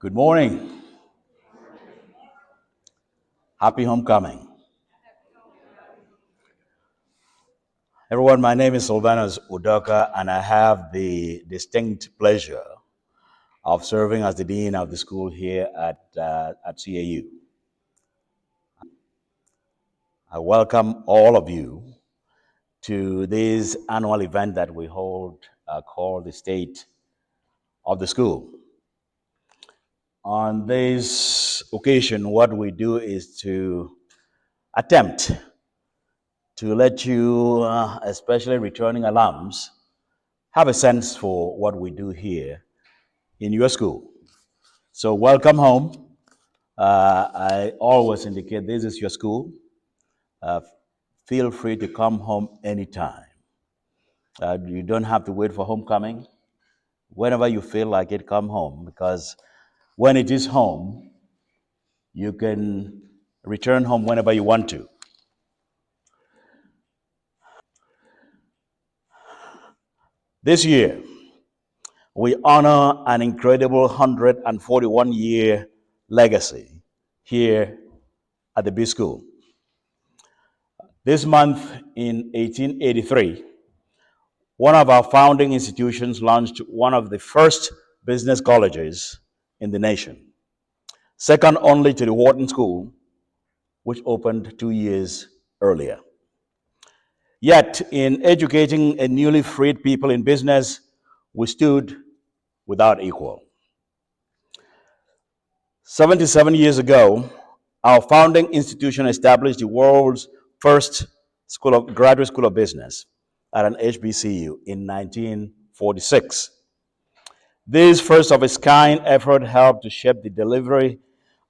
Good morning. Happy homecoming. Everyone, my name is Silvanus Udoka, and I have the distinct pleasure of serving as the dean of the school here at CAU. I welcome all of you to this annual event that we hold called the State of the School. On this occasion, what we do is to attempt to let you, especially returning alums, have a sense for what we do here in your school. So, welcome home. I always indicate this is your school. Uh, Feel free to come home anytime. You don't have to wait for homecoming. Whenever you feel like it, come home because when it is home, you can return home whenever you want to. This year, we honor an incredible 141-year legacy here at the B School. This month in 1883, one of our founding institutions launched one of the first business colleges in the nation, second only to the Wharton School, which opened 2 years earlier. Yet, in educating a newly freed people in business, we stood without equal. 77 years ago, our founding institution established the world's first graduate school of business at an HBCU in 1946. This first of its kind effort helped to shape the delivery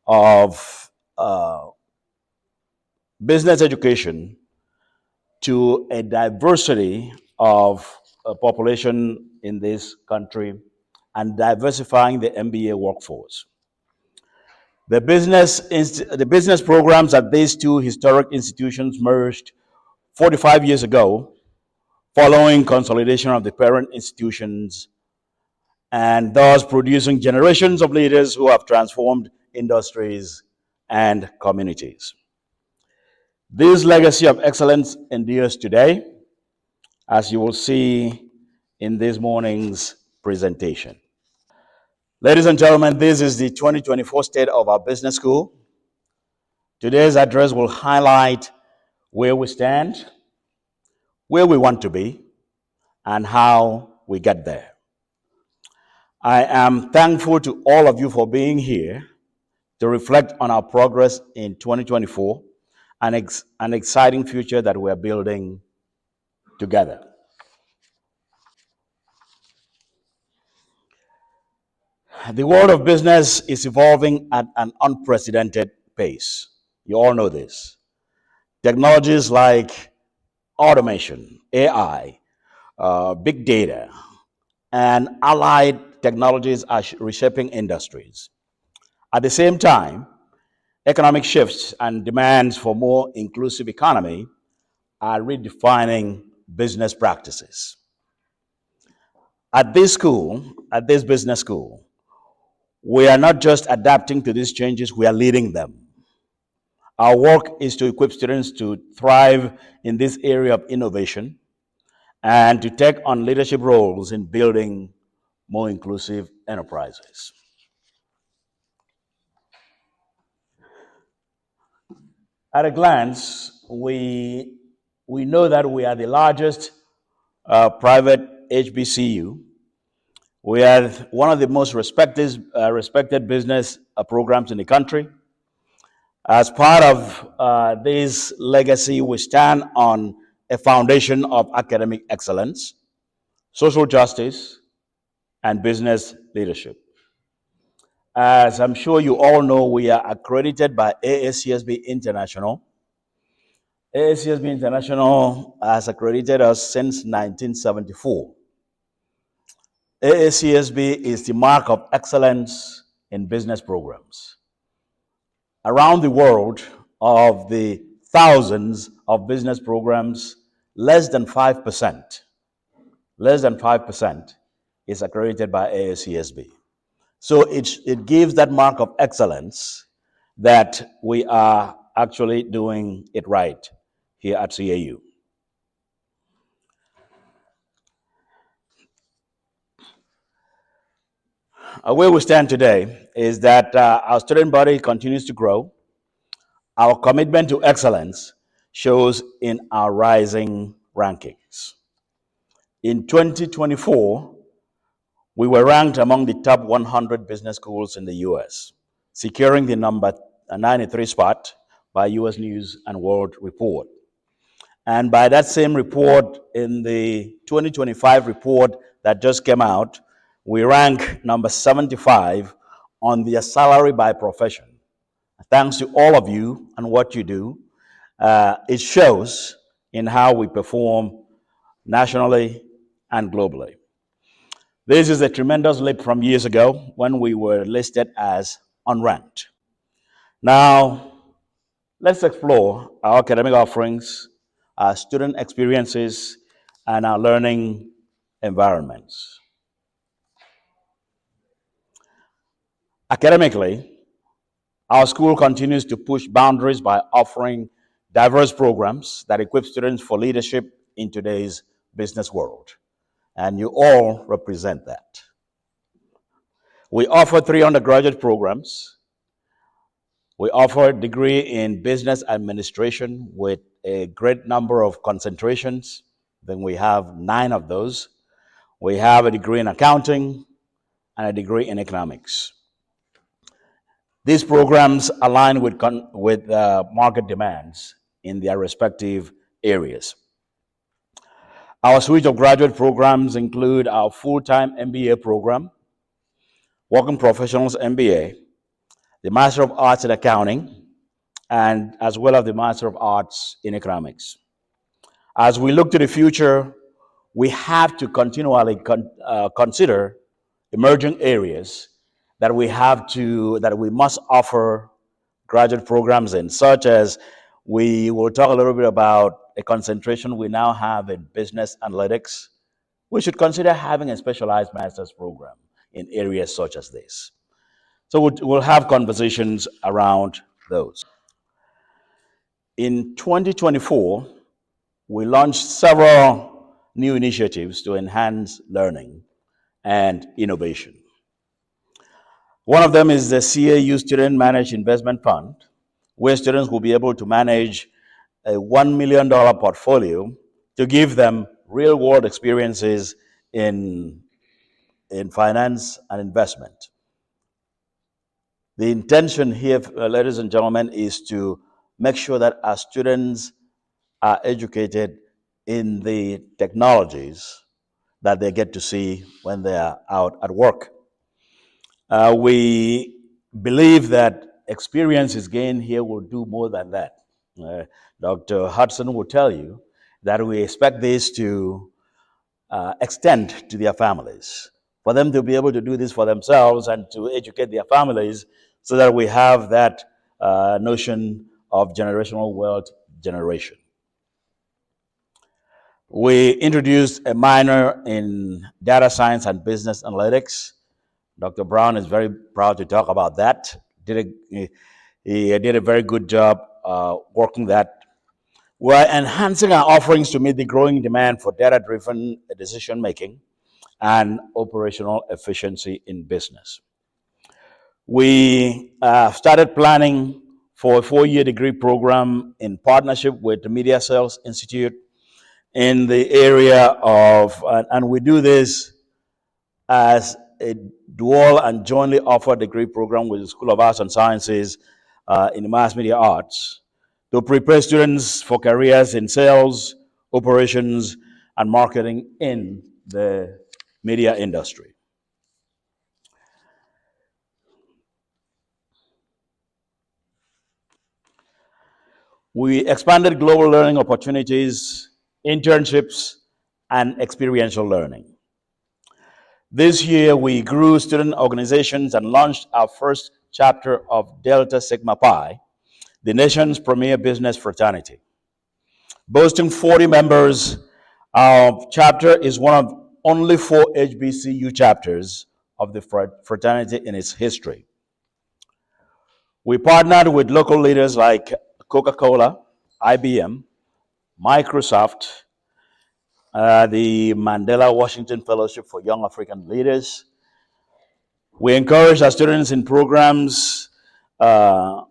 of business education to a diversity of population in this country and diversifying the MBA workforce. The business programs at these two historic institutions merged 45 years ago, following consolidation of the parent institutions, and thus producing generations of leaders who have transformed industries and communities. This legacy of excellence endures today, as you will see in this morning's presentation. Ladies and gentlemen, this is the 2024 state of our business school. Today's address will highlight where we stand, where we want to be, and how we get there. I am thankful to all of you for being here to reflect on our progress in 2024 and an exciting future that we're building together. The world of business is evolving at an unprecedented pace. You all know this. Technologies like automation, AI, big data, and allied technologies are reshaping industries. At the same time, economic shifts and demands for more inclusive economy are redefining business practices. At this business school, we are not just adapting to these changes, we are leading them. Our work is to equip students to thrive in this area of innovation and to take on leadership roles in building more inclusive enterprises. At a glance, we know that we are the largest private HBCU. We are one of the most respected business programs in the country. As part of this legacy, we stand on a foundation of academic excellence, social justice, and business leadership. As I'm sure you all know, we are accredited by AACSB International. AACSB International has accredited us since 1974. AACSB is the mark of excellence in business programs. Around the world, of the thousands of business programs, less than 5% is accredited by AACSB. So it gives that mark of excellence that we are actually doing it right here at CAU. Where we stand today is that our student body continues to grow. Our commitment to excellence shows in our rising rankings. In 2024, we were ranked among the top 100 business schools in the US, securing the number 93 spot by US News and World Report. And by that same report, in the 2025 report that just came out, we rank number 75 on the salary by profession. Thanks to all of you and what you do, it shows in how we perform nationally and globally. This is a tremendous leap from years ago when we were listed as unranked. Now, let's explore our academic offerings, our student experiences, and our learning environments. Academically, our school continues to push boundaries by offering diverse programs that equip students for leadership in today's business world. And you all represent that. We offer 3 undergraduate programs. We offer a degree in business administration with a great number of concentrations. Then we have 9 of those. We have a degree in accounting and a degree in economics. These programs align with market demands in their respective areas. Our suite of graduate programs include our full-time MBA program, Working Professionals MBA, the Master of Arts in Accounting, and as well as the Master of Arts in Economics. As we look to the future, we have to continually consider emerging areas that we must offer graduate programs in, such as we will talk a little bit about a concentration we now have in business analytics. We should consider having a specialized master's program in areas such as this. So we'll have conversations around those. In 2024, we launched several new initiatives to enhance learning and innovation. One of them is the CAU Student Managed Investment Fund, where students will be able to manage a $1 million portfolio to give them real world experiences in finance and investment. The intention here, ladies and gentlemen, is to make sure that our students are educated in the technologies that they get to see when they are out at work. We believe that experience is gained here will do more than that. Dr. Hudson will tell you that we expect this to extend to their families, for them to be able to do this for themselves and to educate their families so that we have that notion of generational wealth generation. We introduced a minor in data science and business analytics. Dr. Brown is very proud to talk about that. He did a very good job working that. We're enhancing our offerings to meet the growing demand for data-driven decision making and operational efficiency in business. We started planning for a 4-year degree program in partnership with the Media Sales Institute in the area of, and we do this as a dual and jointly offered degree program with the School of Arts and Sciences in the Mass Media Arts to prepare students for careers in sales, operations, and marketing in the media industry. We expanded global learning opportunities, internships, and experiential learning. This year, we grew student organizations and launched our first chapter of Delta Sigma Pi, the nation's premier business fraternity. Boasting 40 members, our chapter is one of only 4 HBCU chapters of the fraternity in its history. We partnered with local leaders like Coca-Cola, IBM, Microsoft, the Mandela Washington Fellowship for Young African Leaders. We encourage our students in programs.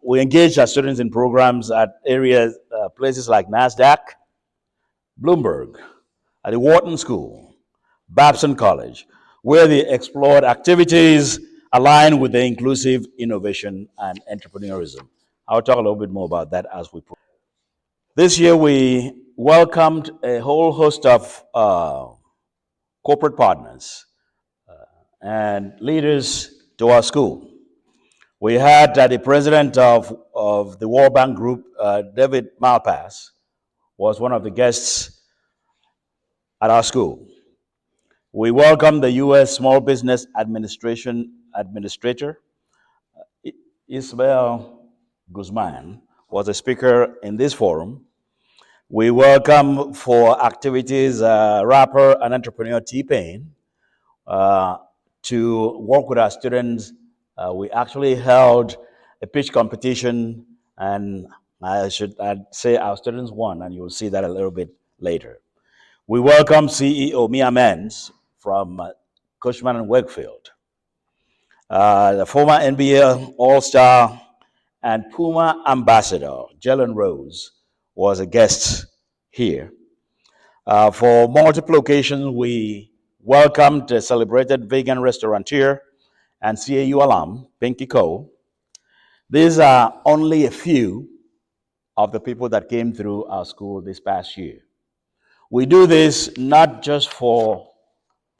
We engage our students in programs at areas, places like NASDAQ, Bloomberg, at the Wharton School, Babson College, where they explored activities aligned with the inclusive innovation and entrepreneurism. I'll talk a little bit more about that as we progress. This year, we welcomed a whole host of corporate partners and leaders to our school. We had the president of the World Bank Group, David Malpass, was one of the guests at our school. We welcome the U.S. Small Business Administration Administrator, Isabel Guzman, was a speaker in this forum. We welcome for activities rapper and entrepreneur T-Pain to work with our students. We actually held a pitch competition, and I'd say our students won, and you'll see that a little bit later. We welcome CEO Mia Menz from Cushman and Wakefield. The former NBA All-Star and Puma Ambassador, Jalen Rose, was a guest here. For multiple occasions, we welcomed the celebrated vegan restaurateur and CAU alum, Pinky Cole. These are only a few of the people that came through our school this past year. We do this not just for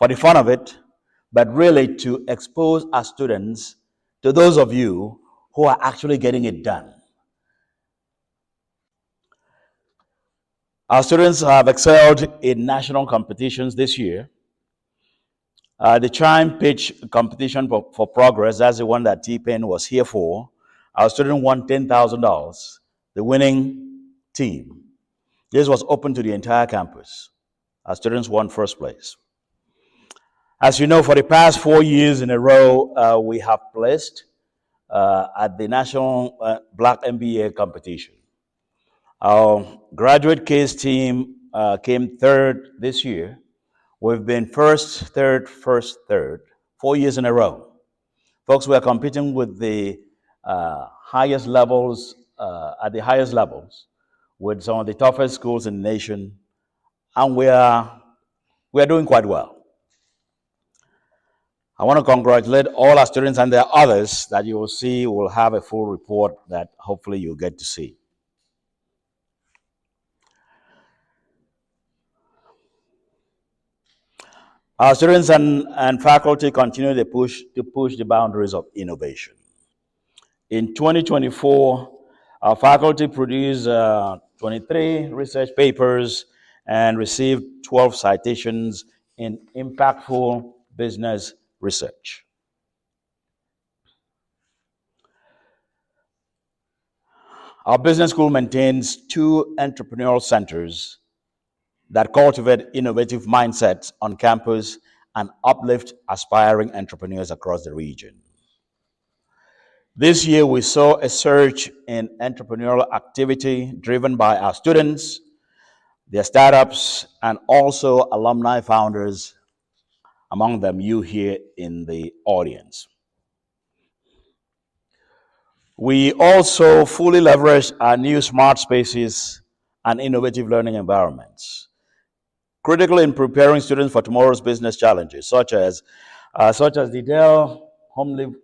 the fun of it, but really to expose our students to those of you who are actually getting it done. Our students have excelled in national competitions this year. The Chime Pitch Competition for Progress, that's the one that T-Pain was here for. Our student won $10,000, the winning team. This was open to the entire campus. Our students won first place. As you know, for the past 4 years in a row, we have placed at the National Black MBA competition. Our graduate case team came third this year. We've been first, third, 4 years in a row. Folks, we are competing with the highest levels, at the highest levels, with some of the toughest schools in the nation, and we are doing quite well. I want to congratulate all our students, and there are others that you will see. Will have a full report that hopefully you'll get to see. Our students and faculty continue to push the boundaries of innovation. In 2024, our faculty produced 23 research papers and received 12 citations in impactful business research. Our business school maintains 2 entrepreneurial centers that cultivate innovative mindsets on campus and uplift aspiring entrepreneurs across the region. This year, we saw a surge in entrepreneurial activity driven by our students, their startups, and also alumni founders, among them you here in the audience. We also fully leveraged our new smart spaces and innovative learning environments, critical in preparing students for tomorrow's business challenges, such as the Dell Home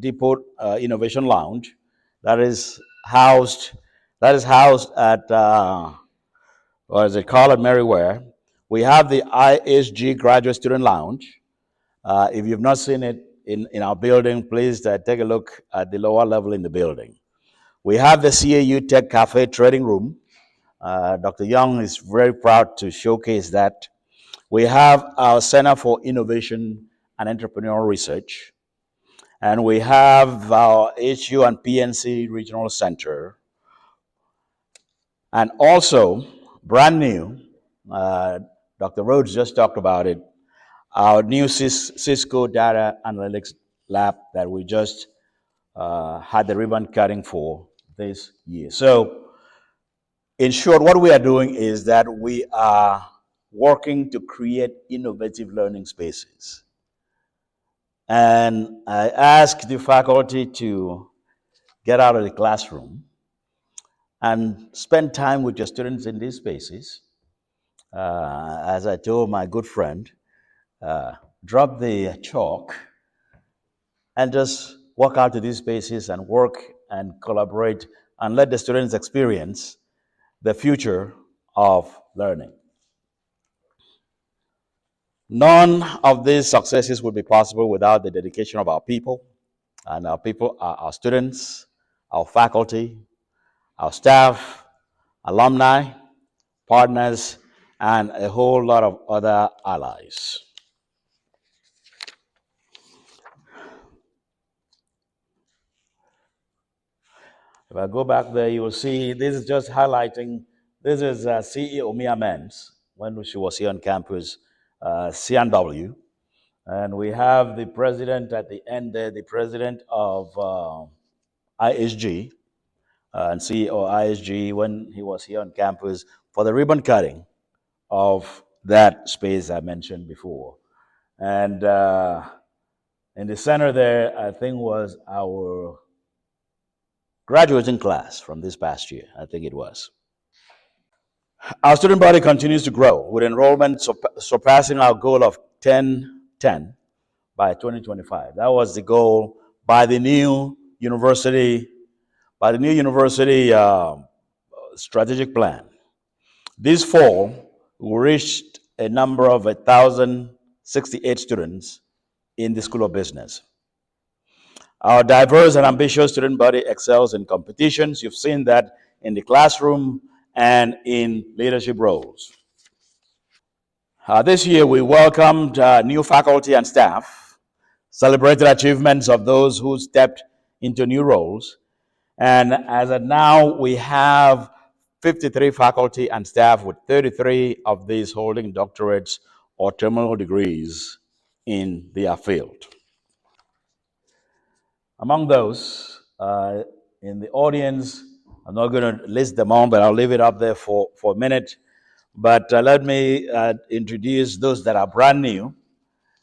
Depot Innovation Lounge, that is housed at what is it called, at Merriware. We have the ISG Graduate Student Lounge. If you've not seen it in our building, please take a look at the lower level in the building. We have the CAU Tech Cafe Trading Room. Dr. Young is very proud to showcase that. We have our Center for Innovation and Entrepreneurial Research. And we have our HU and PNC Regional Center. And also, brand new, Dr. Rhodes just talked about it, our new Cisco Data Analytics Lab that we just had the ribbon cutting for this year. So, in short, what we are doing is that we are working to create innovative learning spaces. And I ask the faculty to get out of the classroom and spend time with your students in these spaces. As I told my good friend, uh, drop the chalk and just walk out to these spaces and work and collaborate and let the students experience the future of learning. None of these successes would be possible without the dedication of our people, and our people are our students, our faculty, our staff, alumni, partners, and a whole lot of other allies. If I go back there, you will see this is just highlighting. This is CEO Mia Menz when she was here on campus, CNW. And we have the president at the end there, the president of ISG, and CEO ISG when he was here on campus for the ribbon cutting of that space I mentioned before. And in the center there, I think was our graduating class from this past year, I think it was. Our student body continues to grow with enrollment surpassing our goal of 1010 by 2025. That was the goal by the new university, strategic plan. This fall, we reached a number of 1,068 students in the School of Business. Our diverse and ambitious student body excels in competitions. You've seen that in the classroom and in leadership roles. This year, we welcomed new faculty and staff, celebrated achievements of those who stepped into new roles, and as of now, we have 53 faculty and staff, with 33 of these holding doctorates or terminal degrees in their field. Among those in the audience, I'm not going to list them all, but I'll leave it up there for a minute. But let me introduce those that are brand new.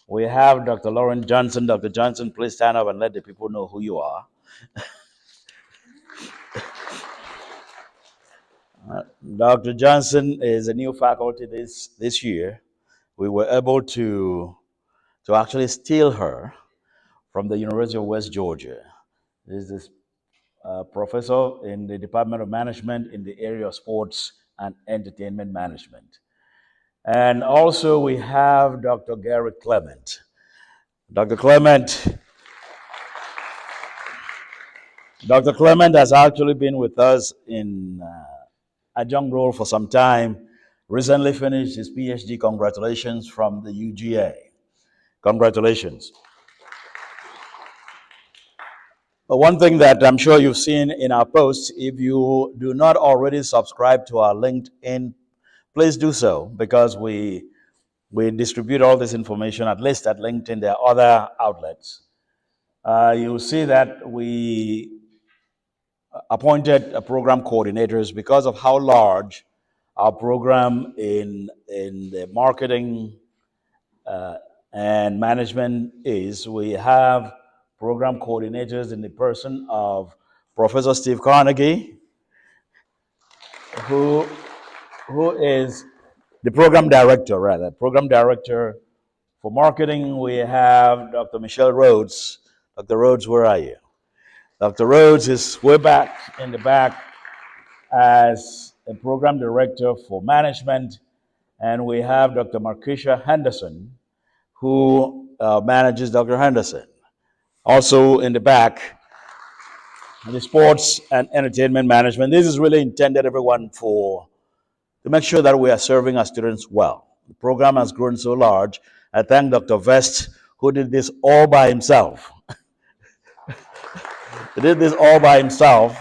We have Dr. Lauren Johnson. Dr. Johnson, please stand up and let the people know who you are. Dr. Johnson is a new faculty this year. We were able to actually steal her from the University of West Georgia. This is professor in the Department of Management in the area of sports and entertainment management. And also we have Dr. Gary Clement. Dr. Clement has actually been with us in adjunct role for some time. Recently finished his PhD. Congratulations from the UGA. Congratulations. But one thing that I'm sure you've seen in our posts, if you do not already subscribe to our LinkedIn, please do so, because we distribute all this information, at least at LinkedIn. There are other outlets. You'll see that we appointed program coordinators because of how large our program in the marketing and management is. We have program coordinators in the person of Professor Steve Carnegie, who is the program director for marketing. We have Dr. Michelle Rhodes. Dr. Rhodes, where are you? Dr. Rhodes is way back in the back as a program director for management. And we have Dr. Marquisha Henderson, who manages Dr. Henderson. Also in the back, the sports and entertainment management. This is really intended, everyone, to make sure that we are serving our students well. The program has grown so large. I thank Dr. Vest, who did this all by himself. He did this all by himself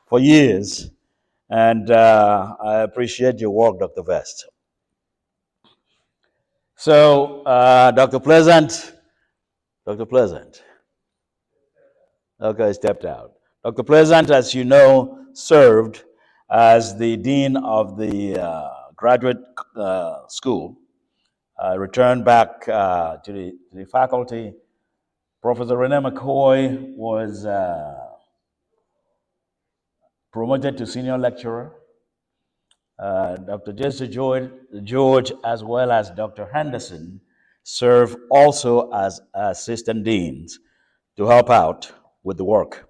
for years. And I appreciate your work, Dr. Vest. So, Dr. Pleasant, Dr. Pleasant, okay, stepped out. Dr. Pleasant, as you know, served as the dean of the graduate school, returned back to the faculty. Professor Rene McCoy was promoted to senior lecturer. Dr. Jesse George, as well as Dr. Henderson, serve also as assistant deans to help out with the work.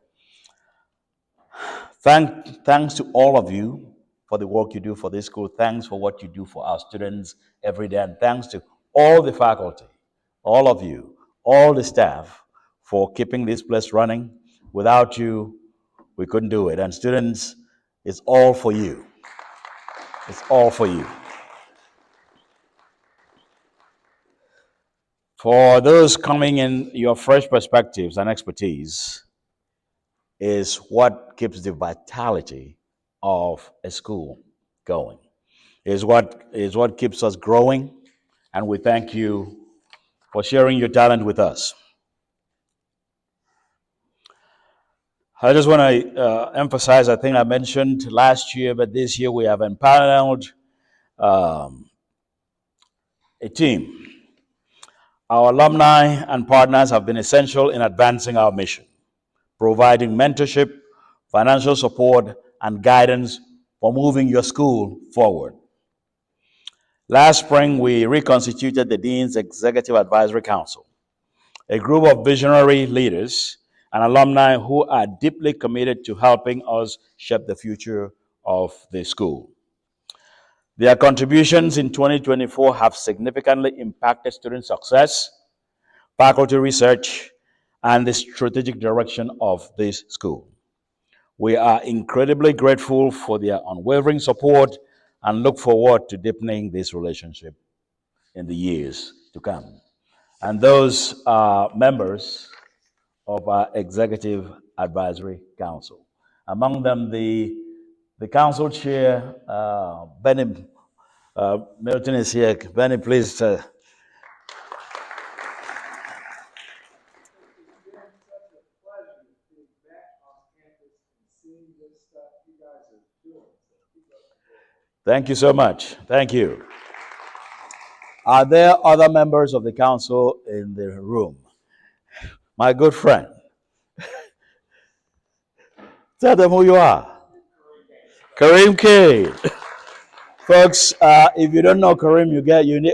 Thanks to all of you for the work you do for this school. Thanks for what you do for our students every day. And thanks to all the faculty, all of you, all the staff for keeping this place running. Without you, we couldn't do it. And students, it's all for you. It's all for you. For those coming in, your fresh perspectives and expertise is what keeps the vitality of a school going, is what keeps us growing, and we thank you for sharing your talent with us. I just want to emphasize, I think I mentioned last year, but this year we have empaneled um, a team. Our alumni and partners have been essential in advancing our mission, providing mentorship, financial support, and guidance for moving your school forward. Last spring, we reconstituted the Dean's Executive Advisory Council, a group of visionary leaders and alumni who are deeply committed to helping us shape the future of the school. Their contributions in 2024 have significantly impacted student success, faculty research, and the strategic direction of this school. We are incredibly grateful for their unwavering support and look forward to deepening this relationship in the years to come. And those are members of our Executive Advisory Council. Among them, the council chair, Benny Milton, is here. Benny, please. Thank you so much. Thank you. Are there other members of the council in the room? My good friend, tell them who you are. Kareem K. Folks, if you don't know Kareem,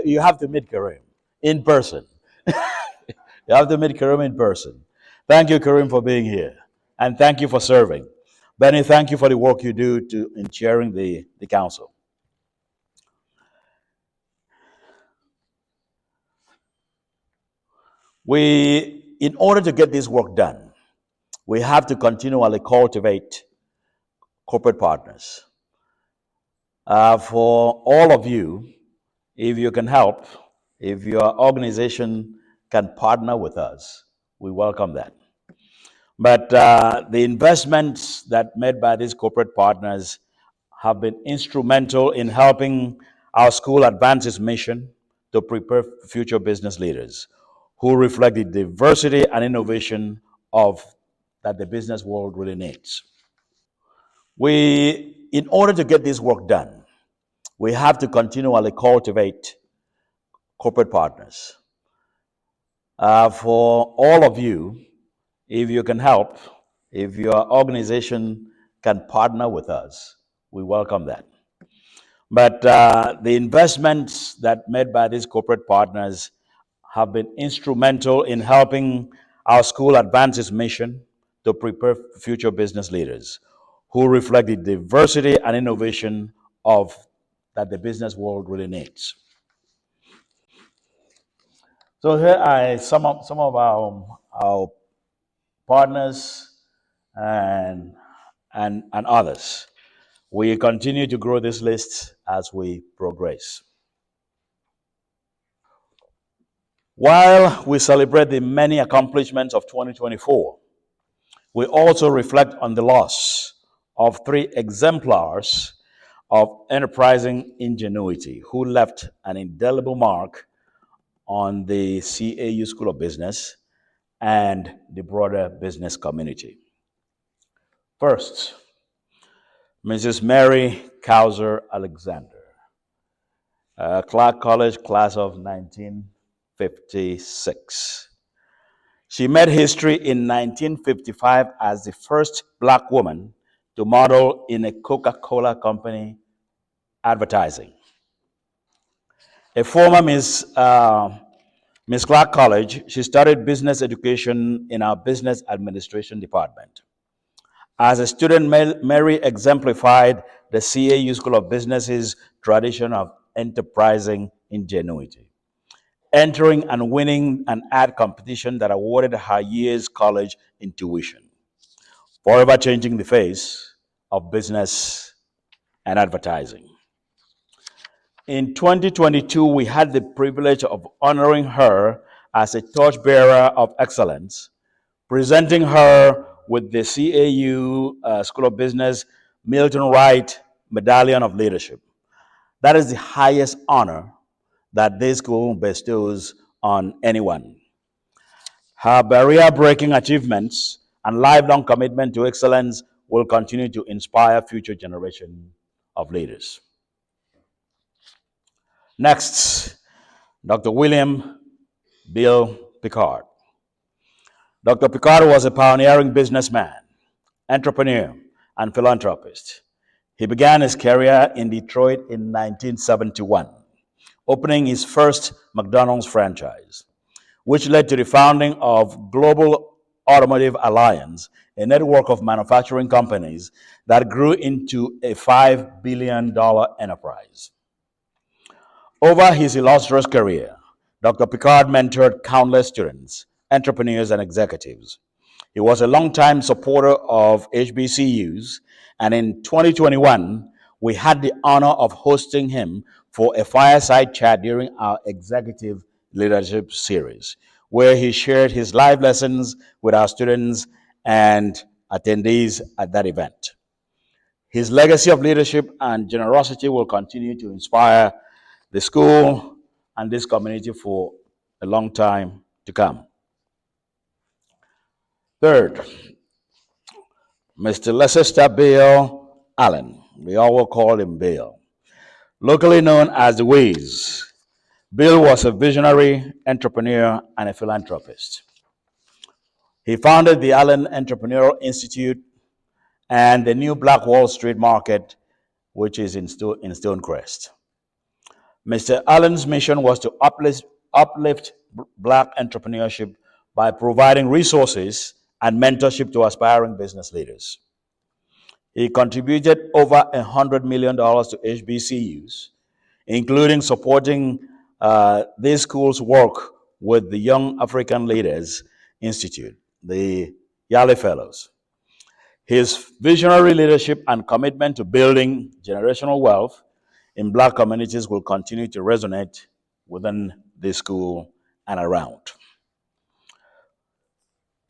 you have to meet Kareem in person. You have to meet Kareem in person. Thank you, Kareem, for being here. And thank you for serving. Benny, thank you for the work you do in chairing the council. In order to get this work done, we have to continually cultivate corporate partners. For all of you, if you can help, if your organization can partner with us, we welcome that. But the investments that made by these corporate partners have been instrumental in helping our school advance its mission to prepare future business leaders who reflect the diversity and innovation of that the business world really needs. In order to get this work done, we have to continually cultivate corporate partners. For all of you, if you can help, if your organization can partner with us, we welcome that. But the investments that made by these corporate partners have been instrumental in helping our school advance its mission to prepare future business leaders who reflect the diversity and innovation of that the business world really needs. So here are some of our partners and others. We continue to grow this list as we progress. While we celebrate the many accomplishments of 2024, we also reflect on the loss of three exemplars of enterprising ingenuity who left an indelible mark on the CAU School of Business and the broader business community. First, Mrs. Mary Kauser Alexander, Clark College, class of 1956. She made history in 1955 as the first black woman to model in a Coca-Cola company advertising. A former Miss Clark College, she studied business education in our business administration department. As a student, Mary exemplified the CAU School of Business's tradition of enterprising ingenuity, entering and winning an ad competition that awarded her year's college in tuition, forever changing the face of business and advertising. In 2022, we had the privilege of honoring her as a torchbearer of excellence, presenting her with the CAU School of Business Milton Wright Medallion of Leadership. That is the highest honor that this school bestows on anyone. Her barrier breaking achievements and lifelong commitment to excellence will continue to inspire future generations of leaders. Next, Dr. William Bill Picard. Dr. Picard was a pioneering businessman, entrepreneur, and philanthropist. He began his career in Detroit in 1971, opening his first McDonald's franchise, which led to the founding of Global Automotive Alliance, a network of manufacturing companies that grew into a $5 billion enterprise. Over his illustrious career, Dr. Picard mentored countless students, entrepreneurs, and executives. He was a longtime supporter of HBCUs, and in 2021, we had the honor of hosting him for a fireside chat during our executive leadership series, where he shared his life lessons with our students and attendees at that event. His legacy of leadership and generosity will continue to inspire the school and this community for a long time to come. Third, Mr. Leicester Bill Allen. We all will call him Bill. Locally known as the Wiz, Bill was a visionary entrepreneur and a philanthropist. He founded the Allen Entrepreneurial Institute and the new Black Wall Street Market, which is in Stonecrest. Mr. Allen's mission was to uplift Black entrepreneurship by providing resources and mentorship to aspiring business leaders. He contributed over $100 million to HBCUs, including supporting these schools' work with the Young African Leaders Institute, the Yale Fellows. His visionary leadership and commitment to building generational wealth in Black communities will continue to resonate within this school and around.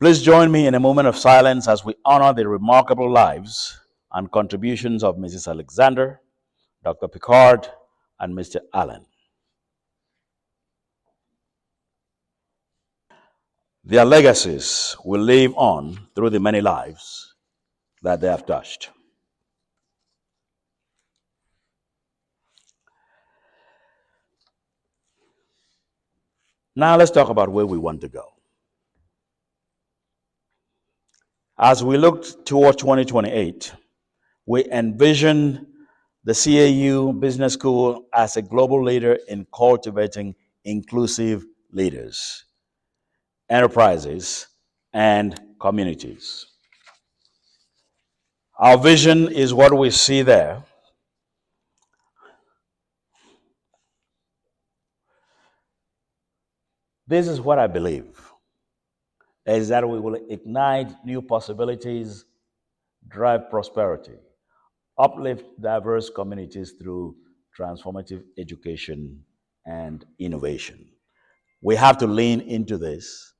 Please join me in a moment of silence as we honor the remarkable lives and contributions of Mrs. Alexander, Dr. Picard, and Mr. Allen. Their legacies will live on through the many lives that they have touched. Now let's talk about where we want to go. As we look toward 2028, we envision the CAU Business School as a global leader in cultivating inclusive leaders, enterprises, and communities. Our vision is what we see there. This is what I believe, is that we will ignite new possibilities, drive prosperity, uplift diverse communities through transformative education and innovation. We have to lean into this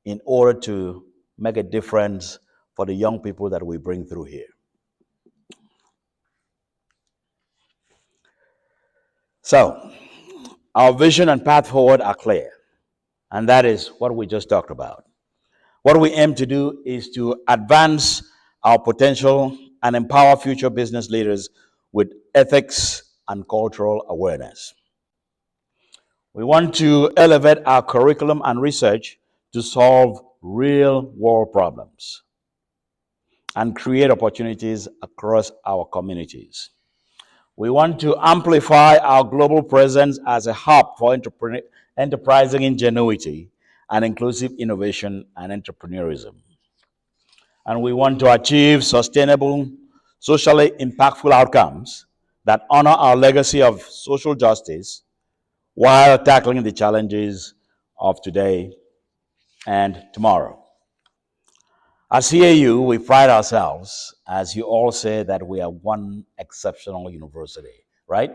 in order to make a difference for the young people that we bring through here. So, our vision and path forward are clear. And that is what we just talked about. What we aim to do is to advance our potential and empower future business leaders with ethics and cultural awareness. We want to elevate our curriculum and research to solve real world problems and create opportunities across our communities. We want to amplify our global presence as a hub for enterprising ingenuity and inclusive innovation and entrepreneurism. And we want to achieve sustainable, socially impactful outcomes that honor our legacy of social justice while tackling the challenges of today and tomorrow. At CAU, we pride ourselves, as you all say, that we are one exceptional university, right?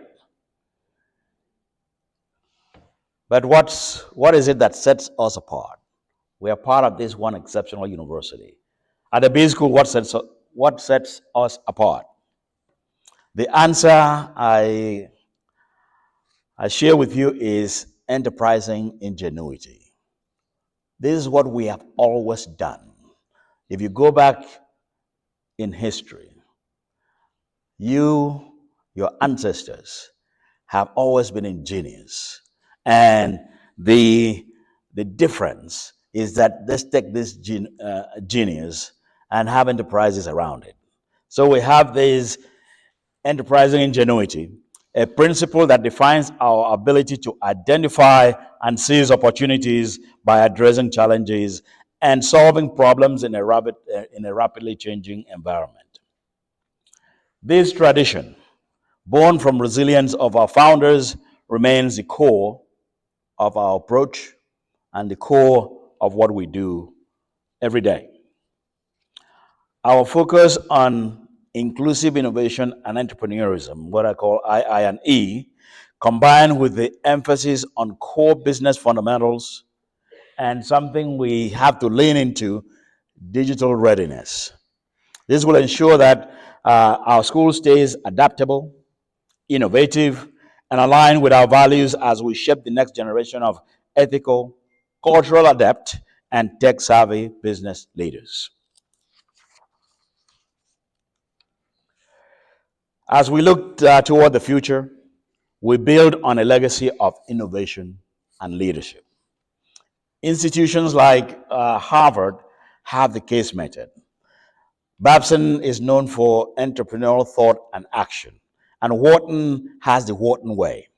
But what is it that sets us apart? We are part of this one exceptional university. At the B School, what sets us apart? The answer I share with you is enterprising ingenuity. This is what we have always done. If you go back in history, you, your ancestors, have always been ingenious. And the difference is that let's take this genius and have enterprises around it. So we have this enterprising ingenuity, a principle that defines our ability to identify and seize opportunities by addressing challenges and solving problems in a rapidly changing environment. This tradition, born from resilience of our founders, remains the core of our approach and the core of what we do every day. Our focus on inclusive innovation and entrepreneurism, what I call II&E, combined with the emphasis on core business fundamentals and something we have to lean into, digital readiness. This will ensure that our school stays adaptable, innovative, and aligned with our values as we shape the next generation of ethical, cultural adept, and tech savvy business leaders. As we look toward the future, we build on a legacy of innovation and leadership. Institutions like Harvard have the CASE method. Babson is known for entrepreneurial thought and action, and Wharton has the Wharton way.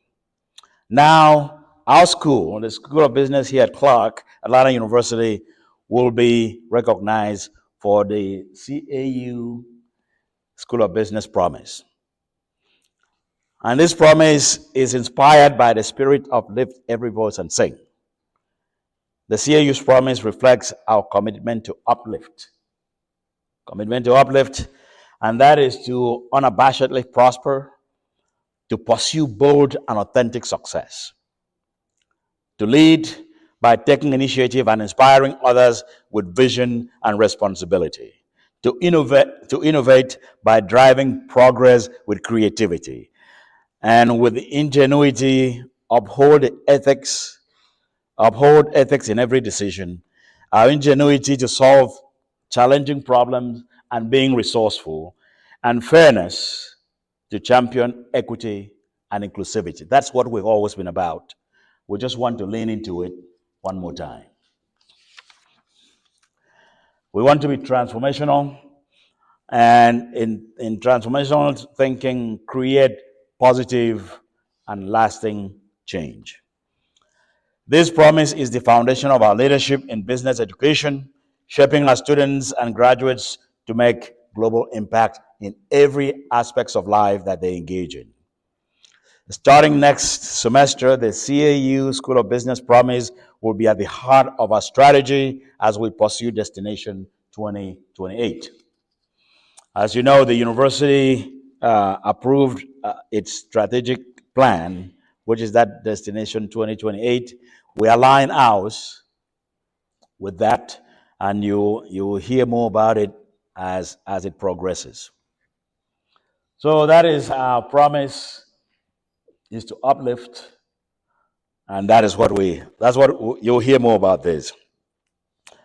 Now, our school, the School of Business here at Clark, Atlanta University, will be recognized for the CAU School of Business Promise. And this promise is inspired by the spirit of lift every voice and sing. The CAU's promise reflects our commitment to uplift, and that is to unabashedly prosper, to pursue bold and authentic success, to lead by taking initiative and inspiring others with vision and responsibility, to innovate by driving progress with creativity, and with ingenuity, uphold ethics in every decision, our ingenuity to solve challenging problems and being resourceful, and fairness to champion equity and inclusivity. That's what we've always been about. We just want to lean into it one more time. We want to be transformational, and in transformational thinking, create positive and lasting change. This promise is the foundation of our leadership in business education, shaping our students and graduates to make global impact in every aspects of life that they engage in. Starting next semester, the CAU School of Business Promise will be at the heart of our strategy as we pursue Destination 2028. As you know, the university approved its strategic plan, which is that Destination 2028. We align ours with that, and you will hear more about it as it progresses. So that is our promise, is to uplift, And that's what you'll hear more about this.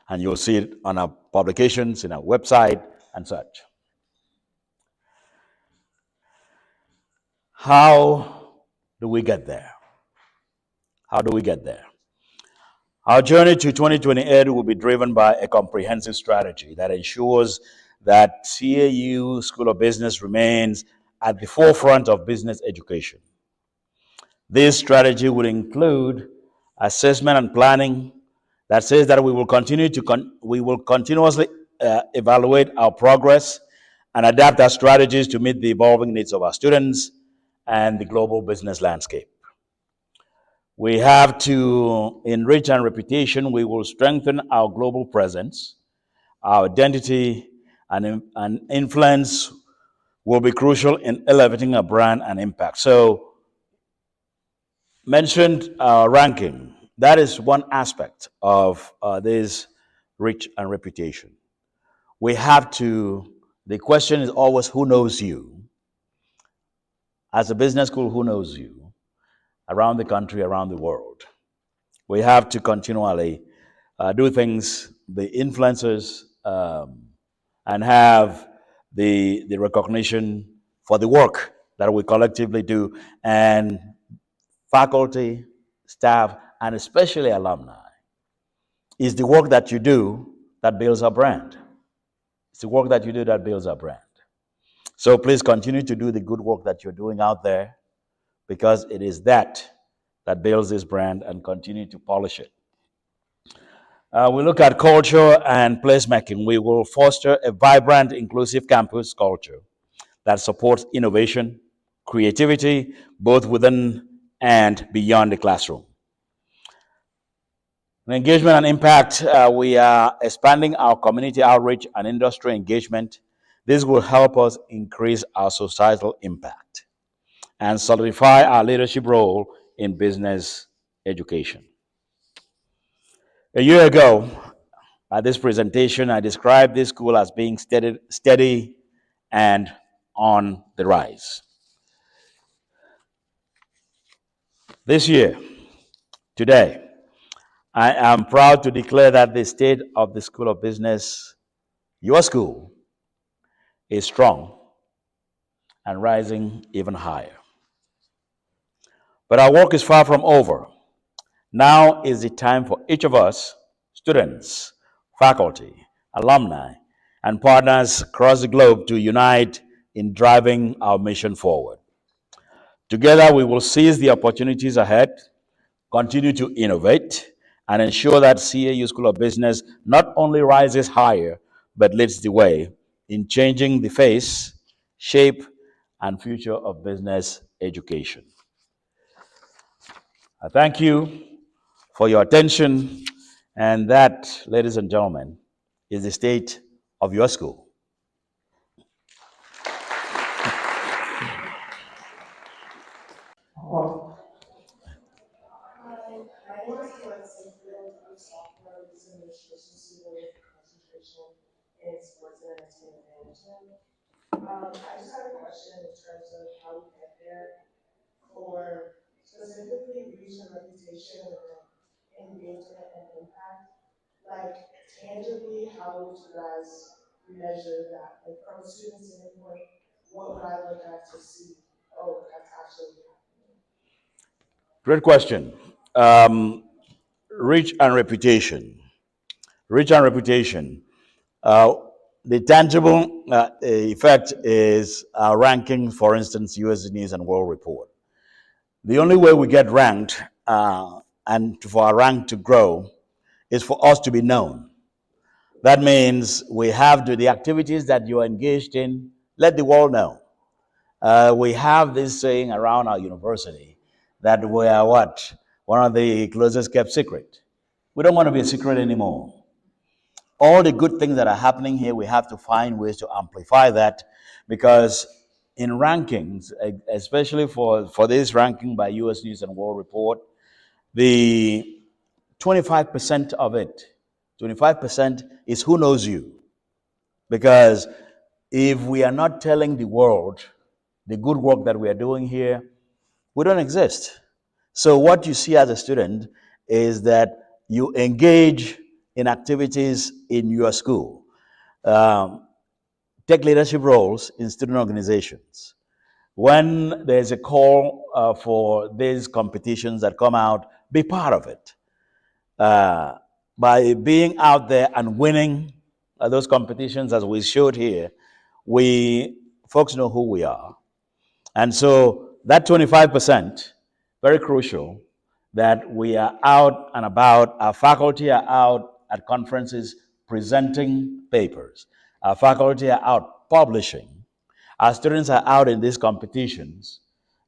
And you'll see it on our publications, in our website, and such. How do we get there? How do we get there? Our journey to 2028 will be driven by a comprehensive strategy that ensures that CAU School of Business remains at the forefront of business education. This strategy will include assessment and planning that says that we will continuously evaluate our progress and adapt our strategies to meet the evolving needs of our students and the global business landscape. We have to enrich our reputation. We will strengthen our global presence. Our identity and influence will be crucial in elevating our brand and impact. So, mentioned ranking. That is one aspect of this reach and reputation. We have to, the question is always who knows you? As a business school, who knows you? Around the country, around the world. We have to continually do things, the influencers, and have the recognition for the work that we collectively do, and faculty, staff, and especially alumni. It's the work that you do that builds our brand. It's the work that you do that builds our brand. So please continue to do the good work that you're doing out there, because it is that builds this brand, and continue to polish it. We look at culture and placemaking. We will foster a vibrant, inclusive campus culture that supports innovation, creativity, both within and beyond the classroom. In engagement and impact, we are expanding our community outreach and industry engagement. This will help us increase our societal impact and solidify our leadership role in business education. A year ago, at this presentation, I described this school as being steady and on the rise. This year, today, I am proud to declare that the state of the School of Business, your school, is strong and rising even higher. But our work is far from over. Now is the time for each of us, students, faculty, alumni, and partners across the globe, to unite in driving our mission forward. Together, we will seize the opportunities ahead, continue to innovate, and ensure that CAU School of Business not only rises higher, but leads the way in changing the face, shape, and future of business education. I thank you for your attention, and that, ladies and gentlemen, is the state of your school. Great question. Um, reach and reputation. Reach and reputation. Uh, the tangible effect is ranking, for instance, US News and World Report. The only way we get ranked and for our rank to grow is for us to be known. That means we have to, the activities that you're engaged in, let the world know. We have this saying around our university that we are what? One of the closest kept secret. We don't want to be a secret anymore. All the good things that are happening here, we have to find ways to amplify that, because in rankings, especially for this ranking by US News and World Report, the 25% of it, 25% is who knows you. Because if we are not telling the world the good work that we are doing here, we don't exist. So what you see as a student is that you engage in activities in your school. Um, Take leadership roles in student organizations. When there's a call for these competitions that come out, be part of it. Uh, by being out there and winning those competitions, as we showed here, we folks know who we are. And so that 25%, very crucial, that we are out and about, our faculty are out at conferences presenting papers, our faculty are out publishing, our students are out in these competitions,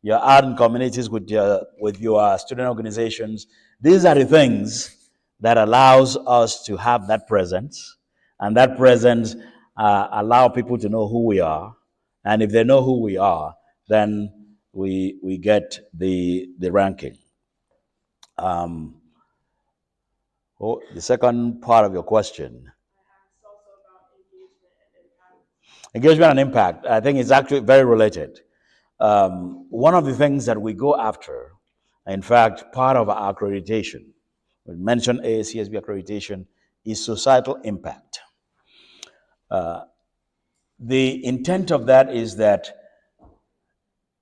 you're out in communities with your student organizations. These are the things that allows us to have that presence, and that presence allow people to know who we are. And if they know who we are, then we get the ranking. Um, the second part of your question, engagement and impact, I think it's actually very related. One of the things that we go after, in fact, part of our accreditation, we mentioned AACSB accreditation, is societal impact. The intent of that is that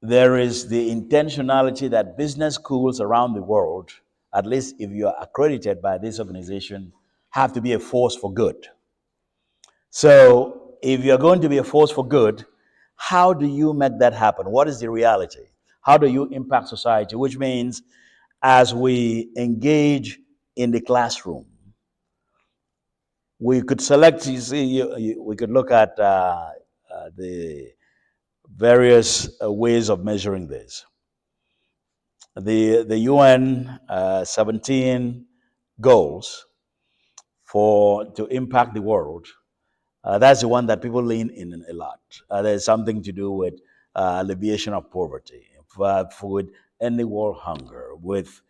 there is the intentionality that business schools around the world, at least if you are accredited by this organization, have to be a force for good. So, if you're going to be a force for good, how do you make that happen? What is the reality? How do you impact society? Which means, as we engage in the classroom, we could select, we could look at the various ways of measuring this. The UN 17 goals for to impact the world. That's the one that people lean in a lot. There's something to do with alleviation of poverty, with ending world hunger, with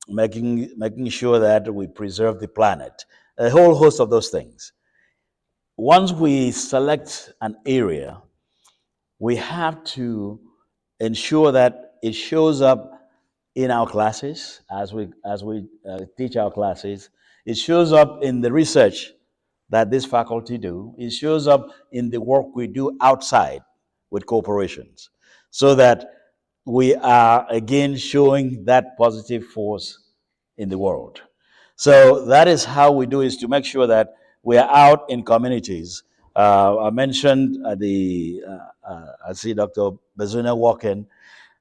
making sure that we preserve the planet, a whole host of those things. Once we select an area, we have to ensure that it shows up in our classes as we teach our classes. It shows up in the research that this faculty do. It shows up in the work we do outside with corporations, so that we are again showing that positive force in the world. So that is how we do, is to make sure that we are out in communities. I mentioned I see Dr. Bezuna walking.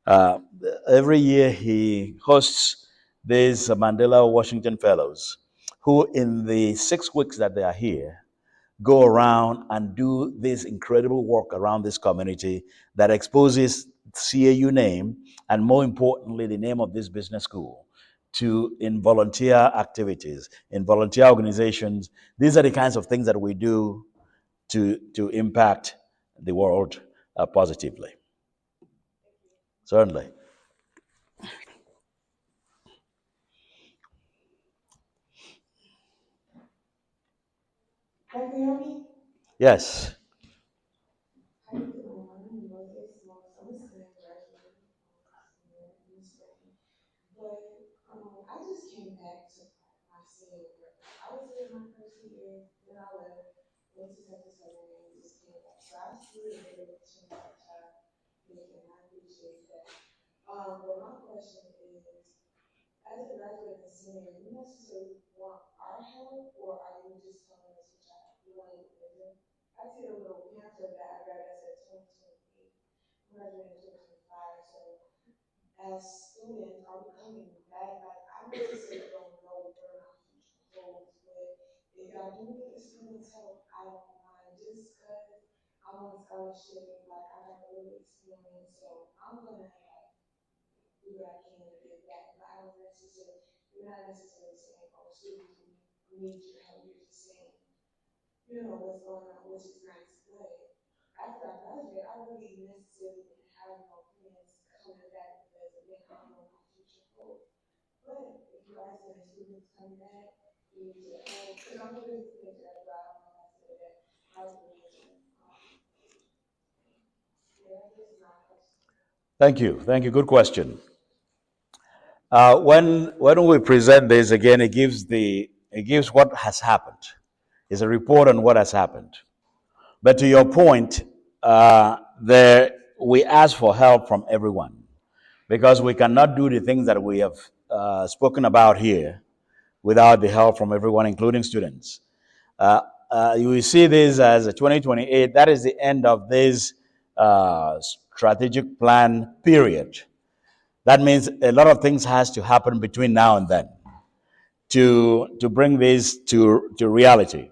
Uh, every year he hosts these Mandela Washington Fellows, who in the 6 weeks that they are here, go around and do this incredible work around this community that exposes CAU name, and more importantly, the name of this business school, to in volunteer activities, in volunteer organizations. These are the kinds of things that we do to impact the world positively. Certainly. Yes. Thank you. Thank you. Good question. When we present this again, it gives what has happened. It's a report on what has happened. But to your point, there we ask for help from everyone because we cannot do the things that we have spoken about here without the help from everyone, including students. Uh, you will see this as a 2028. That is the end of this strategic plan period. That means a lot of things has to happen between now and then to bring this to reality.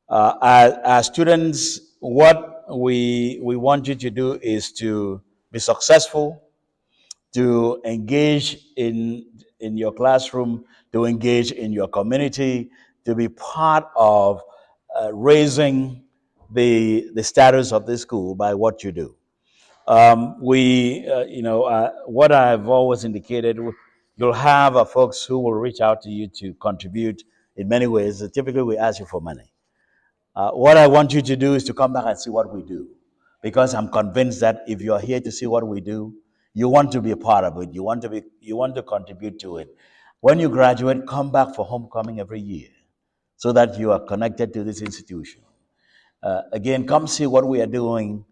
As students, what we want you to do is to be successful, to engage in your classroom, to engage in your community, to be part of raising the status of this school by what you do. What I've always indicated, you'll have folks who will reach out to you to contribute in many ways. Typically, we ask you for money. What I want you to do is to come back and see what we do. Because I'm convinced that if you're here to see what we do, you want to be a part of it. You want to contribute to it. When you graduate, come back for homecoming every year so that you are connected to this institution. Again, come see what we are doing.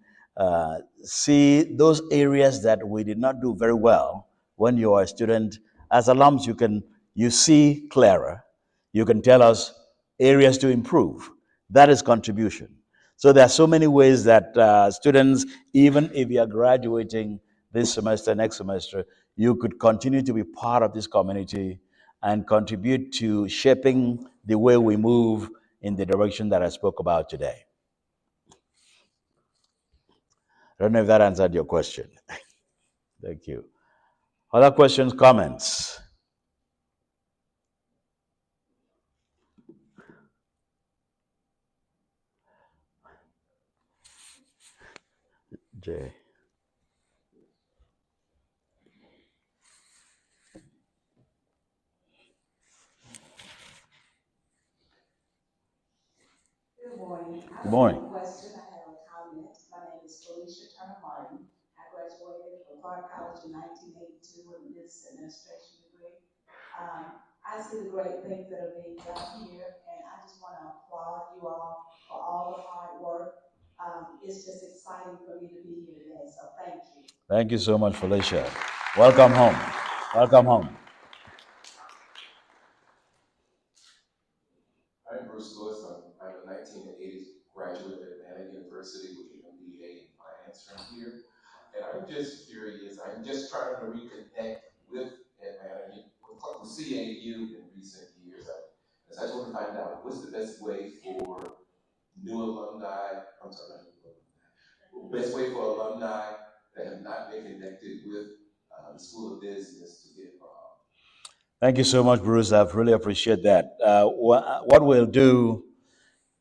See those areas that we did not do very well when you are a student. As alums, you see clearer. You can tell us areas to improve. That is contribution. So there are so many ways that students, even if you are graduating this semester, next semester, you could continue to be part of this community and contribute to shaping the way we move in the direction that I spoke about today. I don't know if that answered your question. Thank you. Other questions, comments? Jay. Good morning. Thank you so much, Felicia. Welcome home. Welcome home. Thank you so much, Bruce. I really appreciate that. What we'll do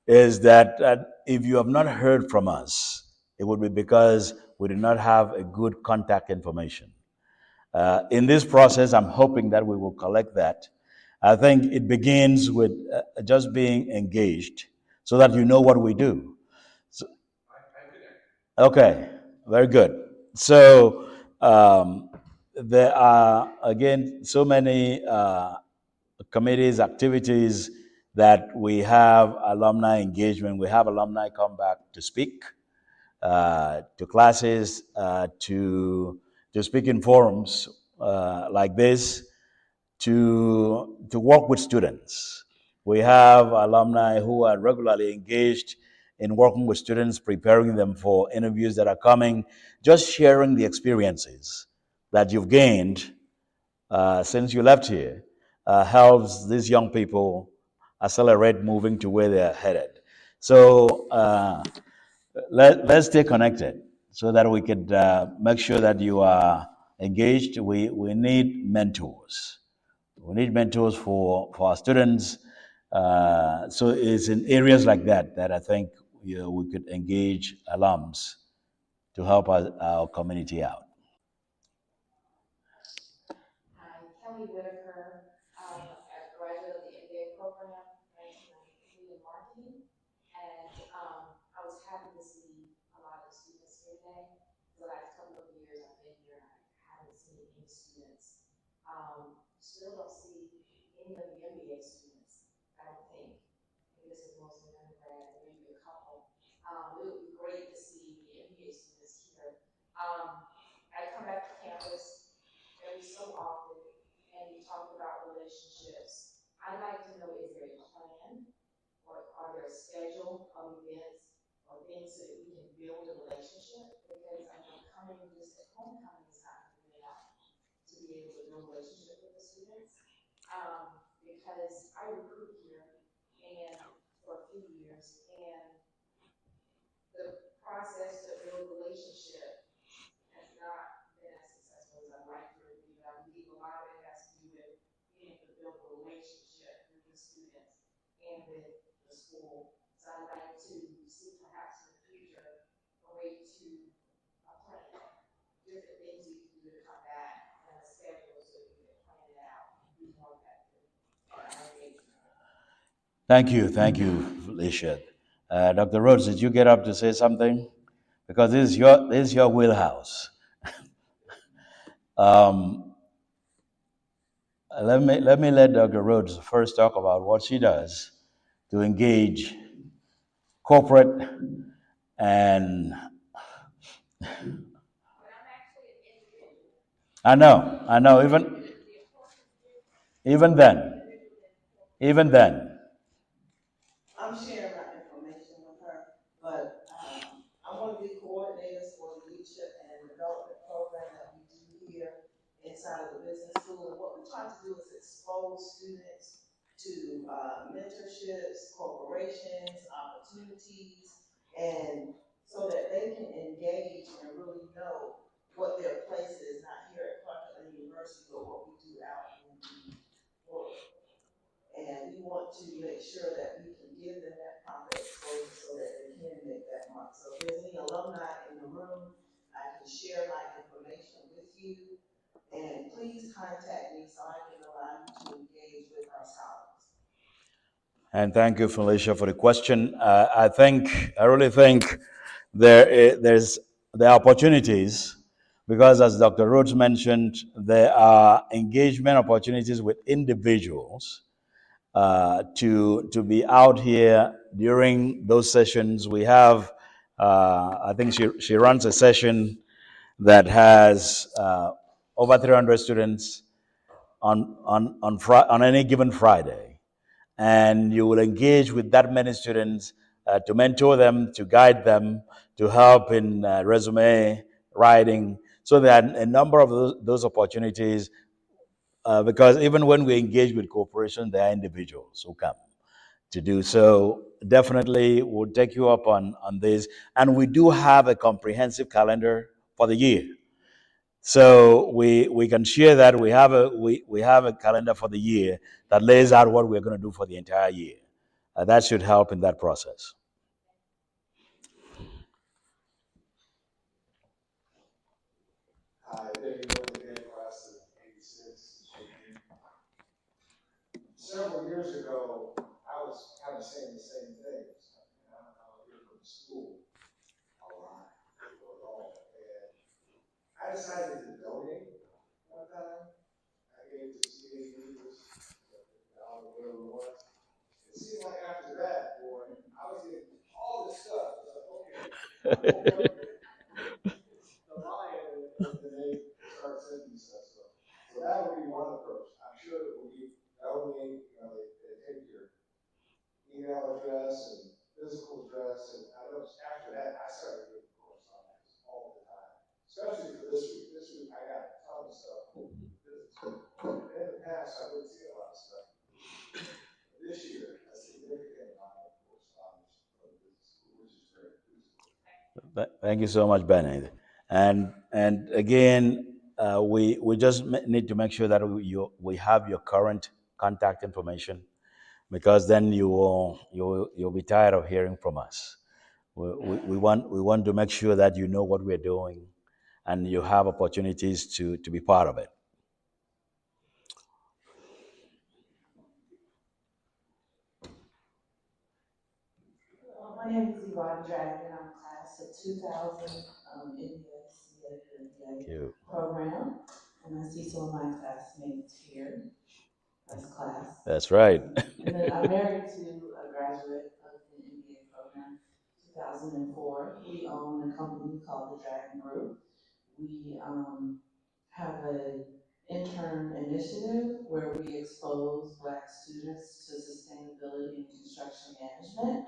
is that if you have not heard from us, it would be because we did not have a good contact information. In this process, I'm hoping that we will collect that. I think it begins with just being engaged so that you know what we do. So, okay, very good. So there are, again, so many committees, activities that we have alumni engagement. We have alumni come back to speak to classes, to speak in forums like this, to work with students. We have alumni who are regularly engaged in working with students, preparing them for interviews that are coming, just sharing the experiences that you've gained since you left here helps these young people accelerate moving to where they're headed. So let's stay connected so that we could make sure that you are engaged. We need mentors. We need mentors for our students. So it's in areas like that that I think we could engage alums to help our community out. Thank you, Felicia. Dr. Rhodes, did you get up to say something? Because this is your wheelhouse. Um, let Dr. Rhodes first talk about what she does to engage corporate and I know, even then, even then. And thank you, Felicia, for the question. I really think there are opportunities because, as Dr. Rhodes mentioned, there are engagement opportunities with individuals to be out here during those sessions. We have, I think she runs a session that has over 300 students on any given Friday, and you will engage with that many students to mentor them, to guide them, to help in resume writing. So there are a number of those opportunities because even when we engage with corporations, there are individuals who come to do so. Definitely, we'll take you up on this, and we do have a comprehensive calendar for the year. So we can share that we have a calendar for the year that lays out what we're going to do for the entire year. That should help in that process. Thank you so much, Bennett. And again, we just need to make sure that we have your current contact information because then you'll be tired of hearing from us. We want to make sure that you know what we're doing and you have opportunities to be part of it. Thank you. And I see some of my classmates here as class. That's right. And then I'm married to a graduate of the MBA program, 2004. We own a company called the Dragon Group. We have an intern initiative where we expose Black students to sustainability and construction management,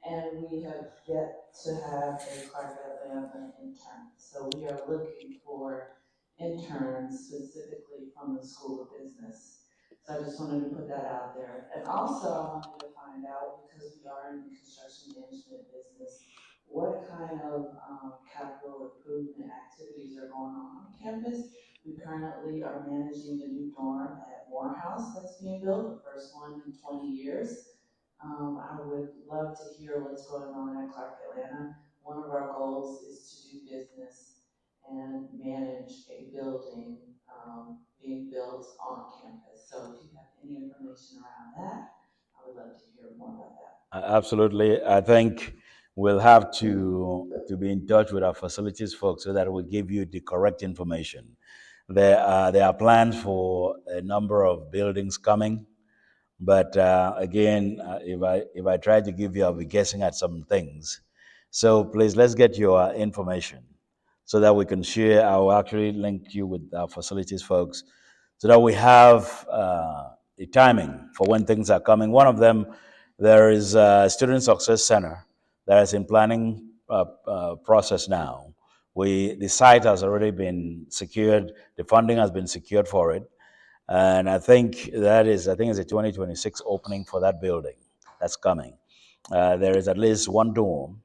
and we have yet to have a Clark Atlanta intern. So we are looking for interns specifically from the School of Business. So I just wanted to put that out there. And also I wanted to find out, because we are in the construction management business, what kind of capital improvement activities are going on campus. We currently are managing the new dorm at Morehouse that's being built, the first one in 20 years. I would love to hear what's going on at Clark Atlanta. One of our goals is to do business and manage a building being built on campus. So if you have any information around that, I would love to hear more about that. Absolutely. I think we'll have to be in touch with our facilities folks so that we'll give you the correct information. There are plans for a number of buildings coming, but again, if I try to give you, I'll be guessing at some things. So please, let's get your information so that we can share. I'll actually link you with our facilities folks so that we have the timing for when things are coming. One of them, there is a Student Success Center that is in planning process now. The site has already been secured. The funding has been secured for it, and I think it's a 2026 opening for that building that's coming. There is at least one dorm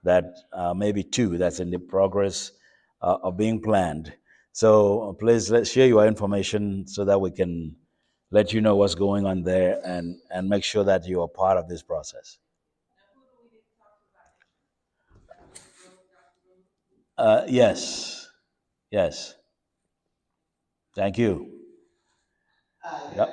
that maybe two that's in the progress of being planned. So please let's share your information so that we can let you know what's going on there and make sure that you are part of this process. Yes, yes. Thank you. Yep.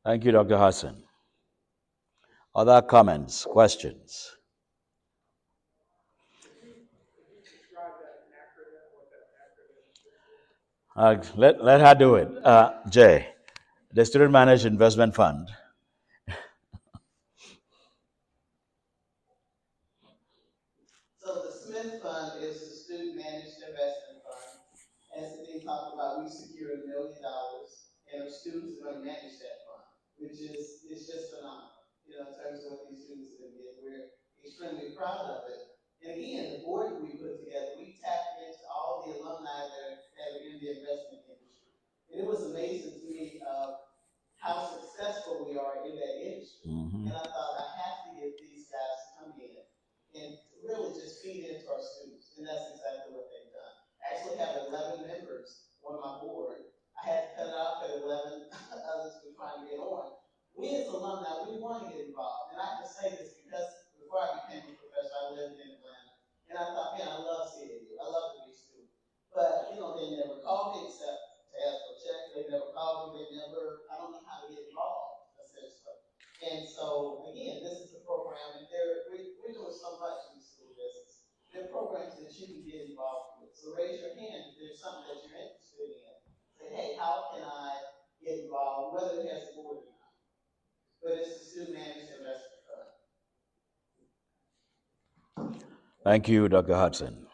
Thank you, Dr. Hassan. Other comments, questions? Let her do it. Jay, the Student Managed Investment Fund. Mhm. Thank you, Dr. Hudson.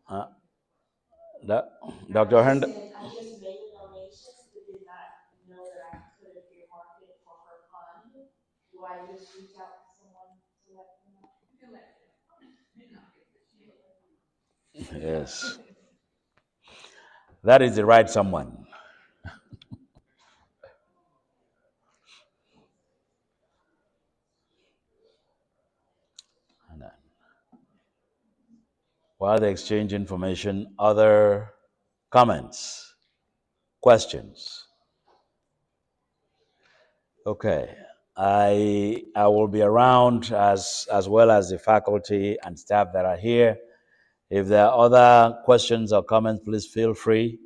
Uh, Dr. Hend. Yes, that is the right someone. And, while they exchange information, other comments, questions. Okay. I will be around as well as the faculty and staff that are here. If there are other questions or comments, please feel free.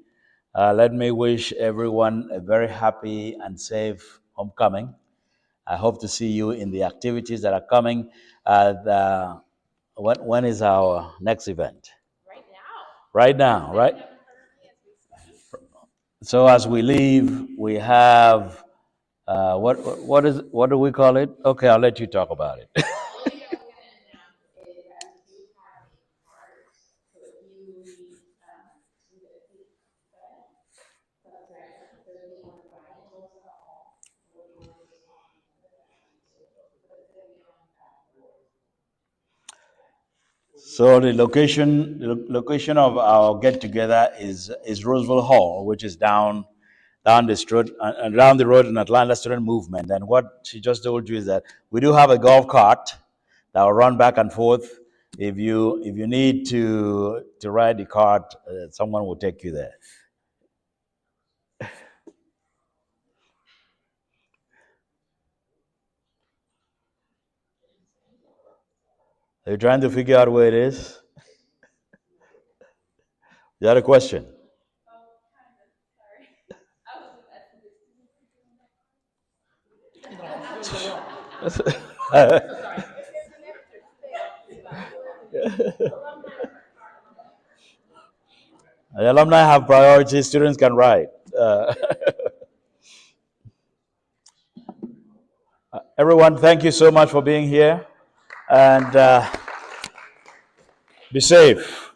Let me wish everyone a very happy and safe homecoming. I hope to see you in the activities that are coming. When is our next event? Right now, right? So as we leave, we have what do we call it? Okay, I'll let you talk about it. So the location of our get together is Roosevelt Hall, which is down the street and down the road in Atlanta Student Movement. And what she just told you is that we do have a golf cart that will run back and forth. If you need to ride the cart, someone will take you there. Are you trying to figure out where it is? You had a question. The alumni have priorities. Students can ride. Uh, Everyone, thank you so much for being here, and be safe.